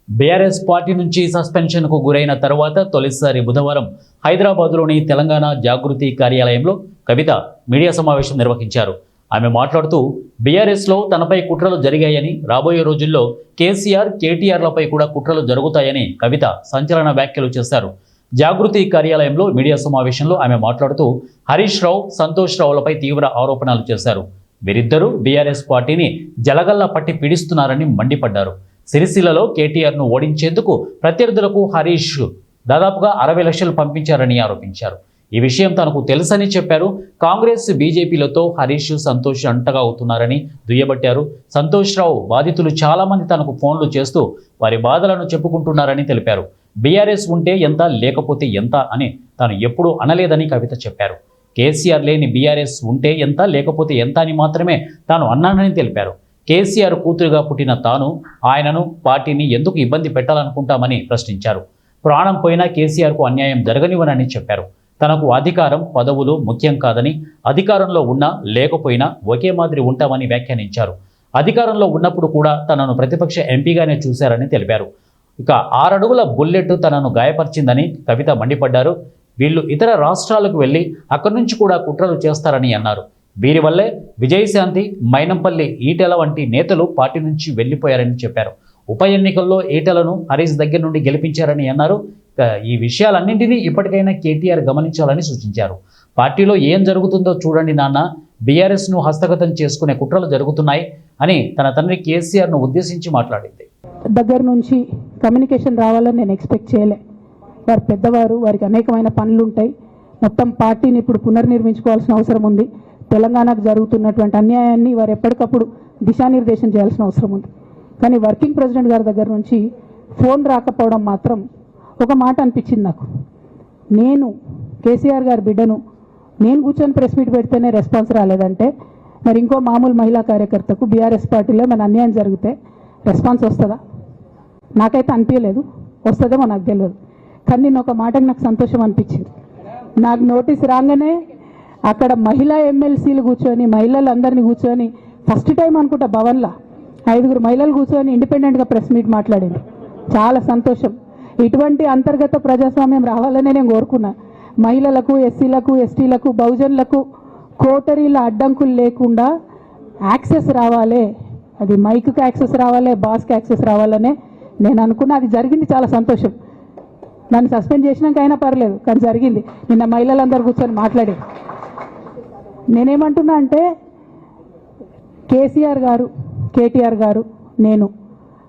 BRS party నుంచి సస్పెన్షన్కు గురైన తర్వాత తొలిసారి బుధవారం హైదరాబాద్లోని తెలంగాణ జాగృతి కార్యాలయంలో కవిత మీడియా సమావేశం నిర్వహించారు. ఆమె మాట్లాడుతూ బీఆర్ఎస్లో తనపై కుట్రలు జరిగాయని, రాబోయే రోజుల్లో కేసీఆర్, కేటీఆర్లపై కూడా కుట్రలు జరుగుతాయని కవిత సంచలన వ్యాఖ్యలు చేశారు. జాగృతి కార్యాలయంలో మీడియా సమావేశంలో ఆమె మాట్లాడుతూ హరీష్ రావు, సంతోష్ రావులపై తీవ్ర ఆరోపణలు చేశారు. వీరిద్దరూ బీఆర్ఎస్ పార్టీని జలగల్లా పట్టి పీడిస్తున్నారని మండిపడ్డారు. సిరిసిల్లలో కేటీఆర్ను ఓడించేందుకు ప్రత్యర్థులకు హరీష్ దాదాపుగా 60 లక్షలు పంపించారని ఆరోపించారు. ఈ విషయం తనకు తెలుసని చెప్పారు. కాంగ్రెస్, బీజేపీలతో హరీష్, సంతోష్ అంటగా అవుతున్నారని దుయ్యబట్టారు. సంతోష్ రావు బాధితులు చాలామంది తనకు ఫోన్లు చేస్తూ వారి బాధలను చెప్పుకుంటున్నారని తెలిపారు. బీఆర్ఎస్ ఉంటే ఎంత, లేకపోతే ఎంత అని తాను ఎప్పుడూ అనలేదని కవిత చెప్పారు. కేసీఆర్ లేని బీఆర్ఎస్ ఉంటే ఎంత, లేకపోతే ఎంత అని మాత్రమే తాను అన్నానని తెలిపారు. కేసీఆర్ కూతురుగా పుట్టిన తాను ఆయనను, పార్టీని ఎందుకు ఇబ్బంది పెట్టాలనుకుంటామని ప్రశ్నించారు. ప్రాణం పోయినా కేసీఆర్కు అన్యాయం జరగనివ్వనని చెప్పారు. తనకు అధికారం, పదవులు ముఖ్యం కాదని, అధికారంలో ఉన్నా లేకపోయినా ఒకే మాదిరి ఉంటామని వ్యాఖ్యానించారు. అధికారంలో ఉన్నప్పుడు కూడా తనను ప్రతిపక్ష ఎంపీగానే చూశారని తెలిపారు. ఇక 6 అడుగుల బుల్లెట్ తనను గాయపరిచిందని కవిత మండిపడ్డారు. వీళ్ళు ఇతర రాష్ట్రాలకు వెళ్ళి అక్కడి నుంచి కూడా కుట్రలు చేస్తారని అన్నారు. వీరి వల్లే విజయశాంతి, మైనంపల్లి, ఈటెల వంటి నేతలు పార్టీ నుంచి వెళ్లిపోయారని చెప్పారు. ఉప ఎన్నికల్లో ఈటెలను హరీష్ దగ్గర నుండి గెలిపించారని అన్నారు. ఈ విషయాలన్నింటినీ ఇప్పటికైనా కేటీఆర్ గమనించాలని సూచించారు. పార్టీలో ఏం జరుగుతుందో చూడండి నాన్న, బీఆర్ఎస్ను హస్తగతం చేసుకునే కుట్రలు జరుగుతున్నాయి అని తన తండ్రి కేసీఆర్ను ఉద్దేశించి మాట్లాడింది. దగ్గర నుంచి కమ్యూనికేషన్ రావాలని నేను ఎక్స్పెక్ట్ చేయలే. వారు పెద్దవారు, వారికి అనేకమైన పనులు ఉంటాయి. మొత్తం పార్టీని ఇప్పుడు పునర్నిర్మించుకోవాల్సిన అవసరం ఉంది. తెలంగాణకు జరుగుతున్నటువంటి అన్యాయాన్ని వారు ఎప్పటికప్పుడు దిశానిర్దేశం చేయాల్సిన అవసరం ఉంది. కానీ వర్కింగ్ ప్రెసిడెంట్ గారి దగ్గర నుంచి ఫోన్ రాకపోవడం మాత్రం ఒక మాట అనిపించింది నాకు. నేను కేసీఆర్ గారి బిడ్డను, నేను కూర్చొని ప్రెస్ మీట్ పెడితేనే రెస్పాన్స్ రాలేదంటే మరి ఇంకో మామూలు మహిళా కార్యకర్తకు బీఆర్ఎస్ పార్టీలో మన అన్యాయం జరిగితే రెస్పాన్స్ వస్తుందా? నాకైతే అనిపించలేదు. వస్తుందేమో నాకు తెలియదు. కానీ నేను ఒక మాటకి నాకు సంతోషం అనిపించింది. నాకు నోటీస్ రాగానే అక్కడ మహిళా ఎమ్మెల్సీలు కూర్చొని, మహిళలందరినీ కూర్చొని, ఫస్ట్ టైం అనుకుంటా భవన్లో 5 మహిళలు కూర్చొని ఇండిపెండెంట్గా ప్రెస్ మీట్ మాట్లాడింది. చాలా సంతోషం. ఇటువంటి అంతర్గత ప్రజాస్వామ్యం రావాలనే నేను కోరుకున్నా. మహిళలకు, ఎస్సీలకు, ఎస్టీలకు, బహుజనులకు కోటరీల అడ్డంకులు లేకుండా యాక్సెస్ రావాలి. అది మైక్కి యాక్సెస్ రావాలి, బాస్కి యాక్సెస్ రావాలనే నేను అనుకున్నా. అది జరిగింది. చాలా సంతోషం. నన్ను సస్పెండ్ చేసినాక అయినా పర్లేదు, కానీ జరిగింది. నిన్న మహిళలందరూ కూర్చొని మాట్లాడి నేనేమంటున్నా అంటే కేసీఆర్ గారు, కేటీఆర్ గారు, నేను,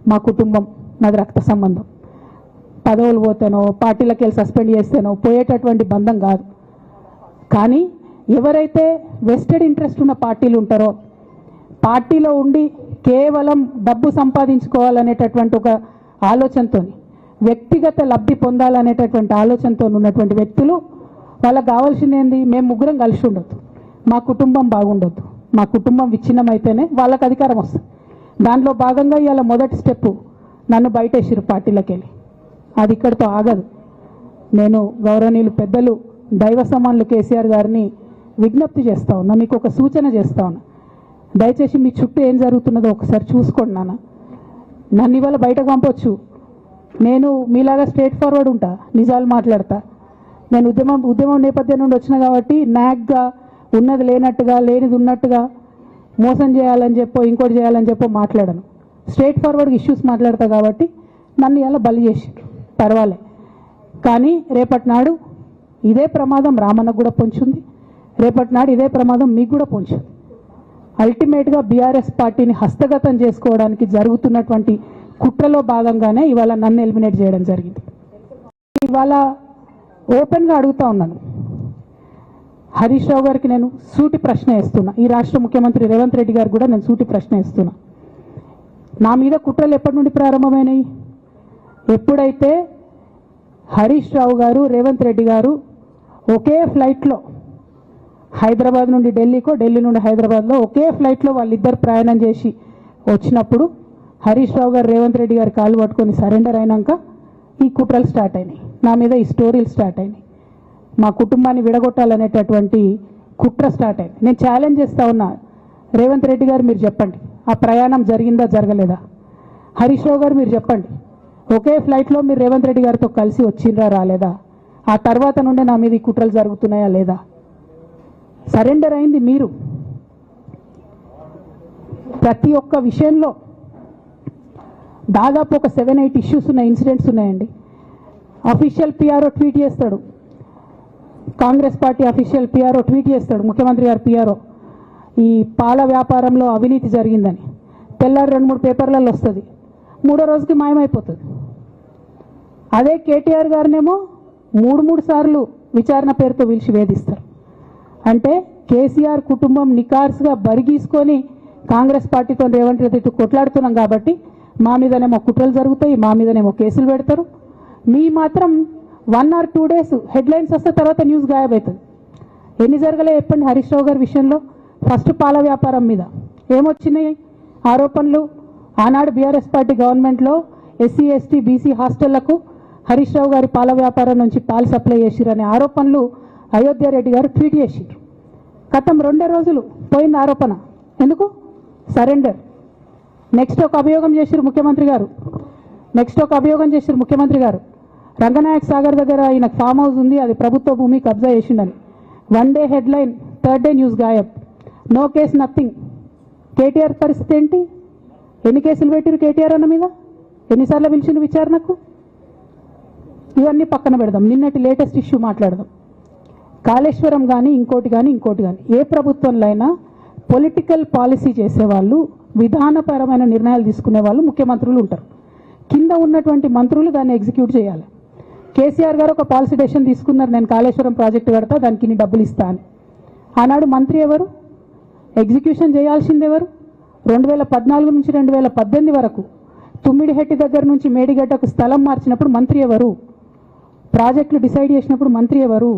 మా కుటుంబం, నాది రక్త సంబంధం. పదవులు పోతేనో, పార్టీలకు వెళ్ళి సస్పెండ్ చేస్తేనో పోయేటటువంటి బంధం కాదు. కానీ ఎవరైతే వెస్టెడ్ ఇంట్రెస్ట్ ఉన్న పార్టీలు ఉంటారో, పార్టీలో ఉండి కేవలం డబ్బు సంపాదించుకోవాలనేటటువంటి ఒక ఆలోచనతో, వ్యక్తిగత లబ్ధి పొందాలనేటటువంటి ఆలోచనతో ఉన్నటువంటి వ్యక్తులు, వాళ్ళకి కావాల్సింది ఏంది? మేము ముగ్గురం కలిసి ఉండొద్దు, మా కుటుంబం బాగుండొద్దు, మా కుటుంబం విచ్ఛిన్నమైతేనే వాళ్ళకి అధికారం వస్తుంది. దాంట్లో భాగంగా ఇవాళ మొదటి స్టెప్పు నన్ను బయటేసిరు పార్టీలోకి వెళ్ళి. అది ఇక్కడితో ఆగదు. నేను గౌరవనీయులు పెద్దలు దైవ సమానులు కేసీఆర్ గారిని విజ్ఞప్తి చేస్తా ఉన్నా, మీకు ఒక సూచన చేస్తా ఉన్నా. దయచేసి మీ చుట్టూ ఏం జరుగుతున్నదో ఒకసారి చూసుకోండి నాన్న. నన్ను ఇవాళ బయటకు పంపొచ్చు. నేను మీలాగా స్ట్రేట్ ఫార్వర్డ్ ఉంటా, నిజాలు మాట్లాడతా. నేను ఉద్యమం నేపథ్యం నుండి వచ్చిన కాబట్టి నాగ్గా, ఉన్నది లేనట్టుగా, లేనిది ఉన్నట్టుగా, మోసం చేయాలని చెప్పో, ఇంకోటి చేయాలని చెప్పో మాట్లాడను. స్ట్రేట్ ఫార్వర్డ్గా ఇష్యూస్ మాట్లాడతా కాబట్టి నన్ను ఇలా బలి చేసారు, పర్వాలే. కానీ రేపటి నాడు ఇదే ప్రమాదం రామన్నకు కూడా పొంచుంది. రేపటి నాడు ఇదే ప్రమాదం మీకు కూడా పొంచుంది. అల్టిమేట్గా బీఆర్ఎస్ పార్టీని హస్తగతం చేసుకోవడానికి జరుగుతున్నటువంటి కుట్రలో భాగంగానే ఇవాళ నన్ను ఎలిమినేట్ చేయడం జరిగింది. ఇవాళ ఓపెన్గా అడుగుతా ఉన్నాను, హరీష్ రావు గారికి నేను సూటి ప్రశ్న వేస్తున్నా. ఈ రాష్ట్ర ముఖ్యమంత్రి రేవంత్ రెడ్డి గారు కూడా నేను సూటి ప్రశ్న వేస్తున్నా. నా మీద కుట్రలు ఎప్పటి నుండి ప్రారంభమైనాయి? ఎప్పుడైతే హరీష్ రావు గారు, రేవంత్ రెడ్డి గారు ఒకే ఫ్లైట్లో హైదరాబాద్ నుండి ఢిల్లీకో, ఢిల్లీ నుండి హైదరాబాద్లో ఒకే ఫ్లైట్లో వాళ్ళిద్దరు ప్రయాణం చేసి వచ్చినప్పుడు హరీష్ రావు గారు, రేవంత్ రెడ్డి గారు కాళ్ళు పట్టుకొని సరెండర్ అయినాక ఈ కుట్రలు స్టార్ట్ అయినాయి. నా మీద ఈ స్టోరీలు స్టార్ట్ అయినాయి. మా కుటుంబాన్ని విడగొట్టాలనేటటువంటి కుట్ర స్టార్ట్ అయింది. నేను ఛాలెంజ్ చేస్తా ఉన్నా, రేవంత్ రెడ్డి గారు మీరు చెప్పండి, ఆ ప్రయాణం జరిగిందా జరగలేదా? హరీష్ రావు గారు మీరు చెప్పండి, ఒకే ఫ్లైట్లో మీరు రేవంత్ రెడ్డి గారితో కలిసి వచ్చిండ్రా రాలేదా? ఆ తర్వాత నుండే నా మీద ఈ కుట్రలు జరుగుతున్నాయా లేదా? సరెండర్ అయింది మీరు. ప్రతి ఒక్క విషయంలో దాదాపు ఒక 7-8 ఇష్యూస్ ఉన్న ఇన్సిడెంట్స్ ఉన్నాయండి. అఫీషియల్ పిఆర్ఓ ట్వీట్ చేస్తాడు, Congress party official PRO tweet చేస్తాడు, ముఖ్యమంత్రి గారు పిఆర్ఓ, ఈ పాల వ్యాపారంలో అవినీతి జరిగిందని. తెల్లారి 2-3 పేపర్లలో వస్తుంది, 3వ రోజుకి మాయమైపోతుంది. అదే కేటీఆర్ గారినేమో 3 సార్లు విచారణ పేరుతో పిలిచి వేధిస్తారు. అంటే కేసీఆర్ కుటుంబం నికార్స్గా బరిగీసుకొని కాంగ్రెస్ పార్టీతో రేవంత్ రెడ్డి కొట్లాడుతున్నాం కాబట్టి మా మీదనేమో కుట్రలు జరుగుతాయి, మా మీదనేమో కేసులు పెడతారు. మీ మాత్రం 1 or 2 days హెడ్లైన్స్ వస్తే తర్వాత న్యూస్ గాయబవుతుంది. ఎన్ని జరగలే చెప్పండి హరీష్ రావు గారి విషయంలో? ఫస్ట్ పాల వ్యాపారం మీద ఏమొచ్చినాయి ఆరోపణలు? ఆనాడు బీఆర్ఎస్ పార్టీ గవర్నమెంట్లో SC ST BC హాస్టళ్లకు Harish Rao గారి పాల వ్యాపారం నుంచి పాలు సప్లై చేసిరనే ఆరోపణలు అయోధ్య రెడ్డి గారు ట్వీట్ చేసిరు. గతం 2 రోజులు పోయింది ఆరోపణ. ఎందుకు? సరెండర్. నెక్స్ట్ ఒక అభియోగం చేసిరు ముఖ్యమంత్రి గారు, రంగనాయక్ సాగర్ దగ్గర ఈయన ఫామ్ హౌస్ ఉంది, అది ప్రభుత్వ భూమి, కబ్జా చేసిండని. 1 day headline, 3rd day news గాయబ్. No case, nothing. కేటీఆర్ పరిస్థితి ఏంటి? ఎన్ని కేసులు పెట్టిరు కేటీఆర్ అన్న మీద? ఎన్నిసార్లు పిలిచిండు విచారణకు? ఇవన్నీ పక్కన పెడదాం. నిన్నటి లేటెస్ట్ ఇష్యూ మాట్లాడదాం. కాళేశ్వరం కానీ ఇంకోటి కానీ ఏ ప్రభుత్వంలో అయినా పొలిటికల్ పాలసీ చేసేవాళ్ళు, విధానపరమైన నిర్ణయాలు తీసుకునే వాళ్ళు ముఖ్యమంత్రులు ఉంటారు. కింద ఉన్నటువంటి మంత్రులు దాన్ని ఎగ్జిక్యూట్ చేయాలి. కేసీఆర్ గారు ఒక పాలసీ డెసిషన్ తీసుకున్నారు, నేను కాళేశ్వరం ప్రాజెక్టు కడతా, దానికి ఇన్ని డబ్బులు ఇస్తా అని. ఆనాడు మంత్రి ఎవరు? ఎగ్జిక్యూషన్ చేయాల్సింది ఎవరు? 2014 నుంచి 2018 వరకు తుమ్మిడిహెట్టి దగ్గర నుంచి మేడిగడ్డకు స్థలం మార్చినప్పుడు మంత్రి ఎవరు? ప్రాజెక్టులు డిసైడ్ చేసినప్పుడు మంత్రి ఎవరు?